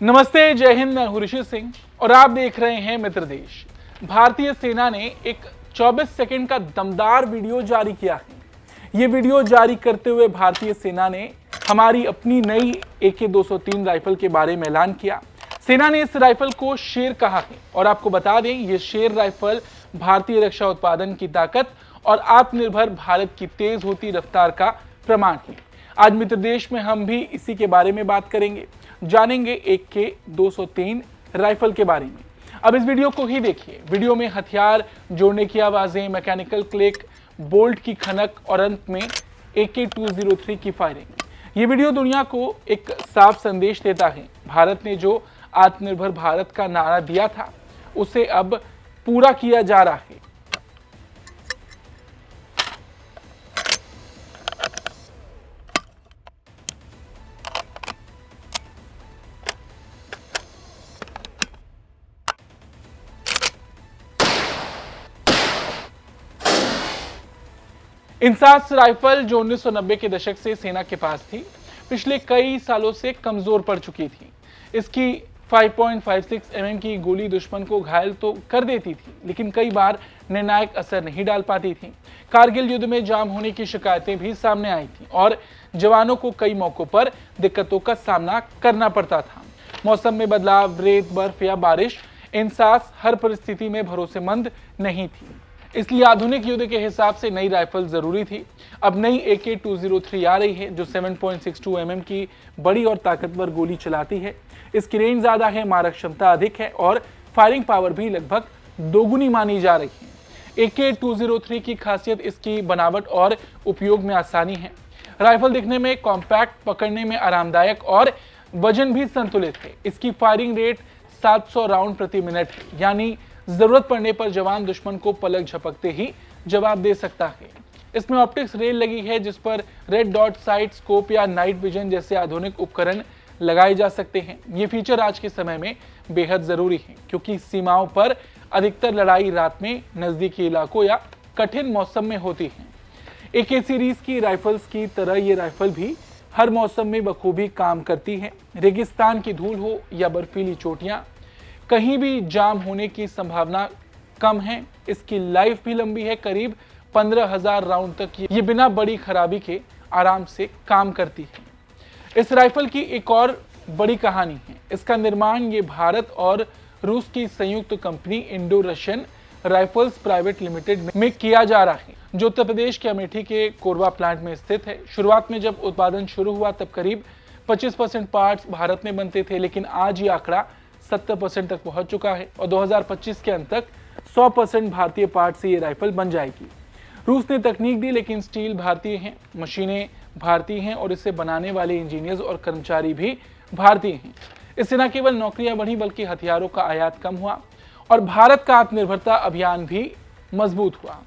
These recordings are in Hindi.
नमस्ते, जय हिंद। मैं हूं ऋषि सिंह और आप देख रहे हैं मित्र देश। भारतीय सेना ने एक 24 सेकंड का दमदार वीडियो जारी किया है। ये वीडियो जारी करते हुए भारतीय सेना ने हमारी अपनी नई AK-203 राइफल के बारे में ऐलान किया। सेना ने इस राइफल को शेर कहा है और आपको बता दें, ये शेर राइफल भारतीय रक्षा उत्पादन की ताकत और आत्मनिर्भर भारत की तेज होती रफ्तार का प्रमाण है। आज मित्र देश में हम भी इसी के बारे में बात करेंगे, जानेंगे AK-203 राइफल के बारे में। अब इस वीडियो को ही देखिए। वीडियो में हथियार जोड़ने की आवाजें, मैकेनिकल क्लिक, बोल्ट की खनक और अंत में AK-203 की फायरिंग। ये वीडियो दुनिया को एक साफ संदेश देता है। भारत ने जो आत्मनिर्भर भारत का नारा दिया था, उसे अब पूरा किया जा रहा है। इंसास राइफल जो 1990 के दशक से सेना के पास थी, पिछले कई सालों से कमजोर पड़ चुकी थी। इसकी 5.56 mm की गोली दुश्मन को घायल तो कर देती थी, लेकिन कई बार निर्णायक असर नहीं डाल पाती थी। कारगिल युद्ध में जाम होने की शिकायतें भी सामने आई थी और जवानों को कई मौकों पर दिक्कतों का सामना करना पड़ता था। मौसम में बदलाव, रेत, बर्फ या बारिश, इंसास हर परिस्थिति में भरोसेमंद नहीं थी। इसलिए आधुनिक युद्ध के हिसाब से नई राइफल जरूरी थी। अब नई AK-203 आ रही है जो 7.62 mm की बड़ी और ताकतवर गोली चलाती है। इसकी रेंज ज्यादा है, मारक क्षमता अधिक है और फायरिंग पावर भी लगभग दोगुनी मानी जा रही है। AK-203 की खासियत इसकी बनावट और उपयोग में आसानी है। राइफल दिखने में कॉम्पैक्ट, पकड़ने में आरामदायक और वजन भी संतुलित है। इसकी फायरिंग रेट 700 राउंड प्रति मिनट है, यानी जरूरत पड़ने पर जवान दुश्मन को पलक झपकते ही जवाब दे सकता है। इसमें ऑप्टिक्स रेल लगी है जिस पर रेड डॉट साइट, स्कोप या नाइट विजन जैसे आधुनिक उपकरण लगाए जा सकते हैं। ये फीचर आज के समय में बेहद जरूरी है, क्योंकि सीमाओं पर अधिकतर लड़ाई रात में, नजदीकी इलाकों या कठिन मौसम में होती है। AK सीरीज की राइफल्स की तरह ये राइफल भी हर मौसम में बखूबी काम करती है। रेगिस्तान की धूल हो या बर्फीली चोटियां, कहीं भी जाम होने की संभावना कम है। इसकी लाइफ भी लंबी है, करीब 15,000 राउंड तक ये बिना बड़ी खराबी के आराम से काम करती है। इस राइफल की एक और बड़ी कहानी है। इसका निर्माण ये भारत और रूस की संयुक्त company Indo Russian rifles private limited में किया जा रहा है, जो उत्तर प्रदेश के अमेठी के कोरबा प्लांट में स्थित है। शुरुआत में जब उत्पादन शुरू हुआ तब करीब 25% पार्ट्स भारत में बनते थे, लेकिन आज ये आंकड़ा 70% तक पहुंच चुका है और 2025 के अंत तक 100% भारतीय पार्ट से ये राइफल बन जाएगी। रूस ने तकनीक दी, लेकिन स्टील भारतीय है, मशीनें भारतीय हैं और इसे बनाने वाले इंजीनियर्स और कर्मचारी भी भारतीय हैं। इससे न केवल नौकरियां बढ़ी, बल्कि हथियारों का आयात कम हुआ और भारत का आत्मनिर्भरता अभियान भी मजबूत हुआ।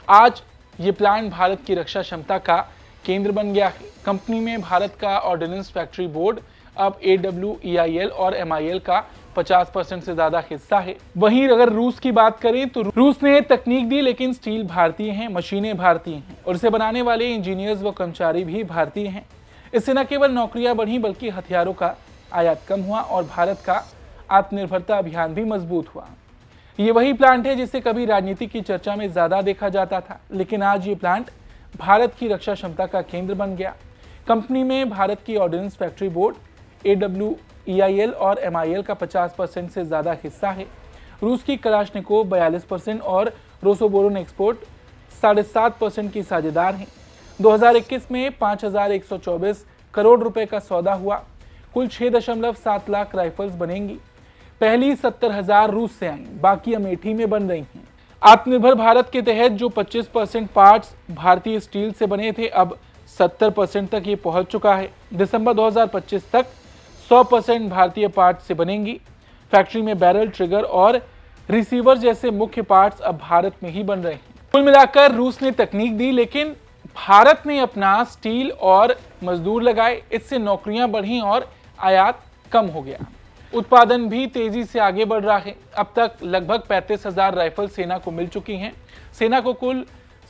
आज ये प्लांट भारत की रक्षा क्षमता का केंद्र बन गया है। कंपनी में भारत का ऑर्डिनेंस फैक्ट्री बोर्ड अब AWEIL और MIL का 50% से ज्यादा हिस्सा है। वहीं अगर रूस की बात करें तो रूस ने तकनीक दी, लेकिन स्टील भारतीय है, मशीनें भारतीय हैं और इसे बनाने वाले इंजीनियर्स व कर्मचारी भी भारतीय हैं। इससे न केवल नौकरियां बढ़ी, बल्कि हथियारों का आयात कम हुआ और भारत का आत्मनिर्भरता अभियान भी मजबूत हुआ। ये वही प्लांट है जिसे कभी राजनीति की चर्चा में ज्यादा देखा जाता था, लेकिन आज ये प्लांट भारत की रक्षा क्षमता का केंद्र बन गया। कंपनी में भारत की ऑर्डिनेंस फैक्ट्री बोर्ड, AWEIL और MIL का 50% से ज्यादा हिस्सा है। रूस की कलाशनिकोव 42% और रोसोबोरोन एक्सपोर्ट 7.5% की साझेदार हैं। 2021 में 5,124 करोड़ रुपए का सौदा हुआ। कुल 6.7 लाख राइफल्स बनेंगी। पहली 70,000 रूस से आई, बाकी अमेठी में बन रही हैं। आत्मनिर्भर भारत के तहत जो 25% पार्ट्स भारतीय स्टील से बने थे, अब 70% तक ये पहुंच चुका है। दिसंबर 2025 तक 100% भारतीय पार्ट्स से बनेंगी। फैक्ट्री में बैरल, ट्रिगर और रिसीवर जैसे मुख्य पार्ट्स अब भारत में ही बन रहे हैं। कुल मिलाकर रूस ने तकनीक दी, लेकिन भारत ने अपना स्टील और मजदूर लगाए। इससे नौकरियां बढ़ी और आयात कम हो गया। उत्पादन भी तेजी से आगे बढ़ रहा है। अब तक लगभग 35,000 राइफल सेना को मिल चुकी हैं। सेना को कुल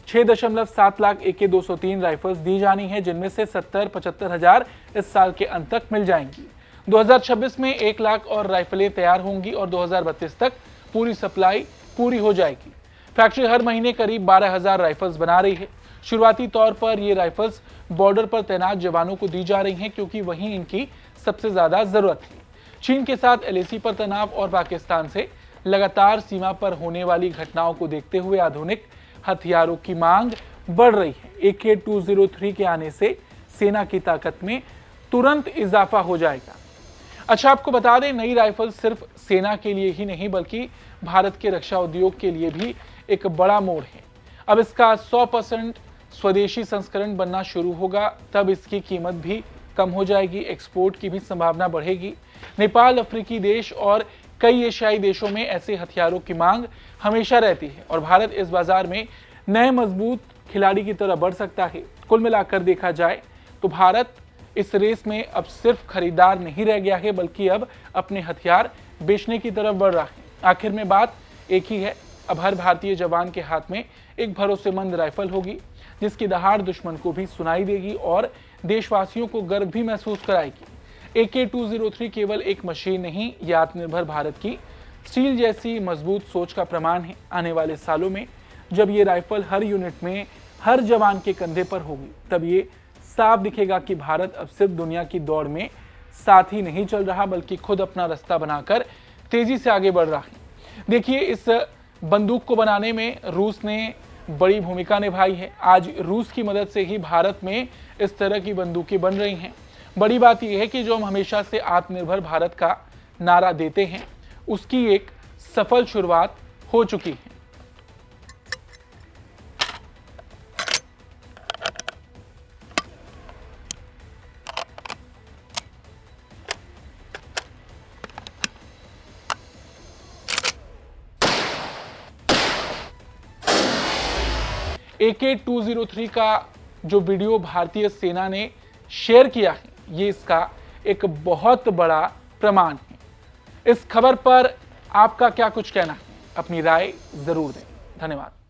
6.7 लाख AK-203 राइफल्स दी जानी है, जिनमें से 70-75 हजार इस साल के अंत तक मिल जाएंगी। 2026 में 1 लाख और राइफलें तैयार होंगी और 2032 तक पूरी सप्लाई पूरी हो जाएगी। फैक्ट्री हर महीने करीब 12,000 राइफल्स बना रही है। शुरुआती तौर पर ये राइफल्स बॉर्डर पर तैनात जवानों को दी जा रही हैं क्योंकि वहीं इनकी सबसे ज्यादा जरूरत है। चीन के साथ एलएसी पर तनाव और पाकिस्तान से लगातार सीमा पर होने वाली घटनाओं को देखते हुए आधुनिक हथियारों की मांग बढ़ रही है। AK-203 के आने से सेना की ताकत में तुरंत इजाफा हो जाएगा। अच्छा, आपको बता दें, नई राइफल सिर्फ सेना के लिए ही नहीं बल्कि भारत के रक्षा उद्योग के लिए भी एक बड़ा मोड़ है। अब इसका 100% स्वदेशी संस्करण बनना शुरू होगा, तब इसकी कीमत भी कम हो जाएगी, एक्सपोर्ट की भी संभावना बढ़ेगी। नेपाल, अफ्रीकी देश और कई एशियाई देशों में ऐसे हथियारों की मांग हमेशा रहती है और भारत इस बाजार में नए मजबूत खिलाड़ी की तरह बढ़ सकता है। कुल मिलाकर देखा जाए तो भारत इस रेस में अब सिर्फ खरीदार नहीं रह गया है बल्कि अब अपने हथियार बेचने की तरफ बढ़ रहा है। आखिर में बात एक ही है, अब हर भारतीय जवान के हाथ में एक भरोसेमंद राइफल होगी जिसकी दहाड़ दुश्मन को भी सुनाई देगी और देशवासियों को गर्व भी महसूस कराएगी। AK-203 केवल एक मशीन नहीं, यह आत्मनिर्भर भारत की स्टील जैसी मजबूत सोच का प्रमाण है। आने वाले सालों में जब ये राइफल हर यूनिट में हर जवान के कंधे पर होगी, तब ये साफ दिखेगा कि भारत अब सिर्फ दुनिया की दौड़ में साथ ही नहीं चल रहा बल्कि खुद अपना रास्ता बनाकर तेजी से आगे बढ़ रहा है। देखिए, इस बंदूक को बनाने में रूस ने बड़ी भूमिका निभाई है। आज रूस की मदद से ही भारत में इस तरह की बंदूकें बन रही हैं। बड़ी बात यह है कि जो हम हमेशा से आत्मनिर्भर भारत का नारा देते हैं, उसकी एक सफल शुरुआत हो चुकी है। AK-203 का जो वीडियो भारतीय सेना ने शेयर किया है, ये इसका एक बहुत बड़ा प्रमाण है। इस खबर पर आपका क्या कुछ कहना है? अपनी राय जरूर दें। धन्यवाद।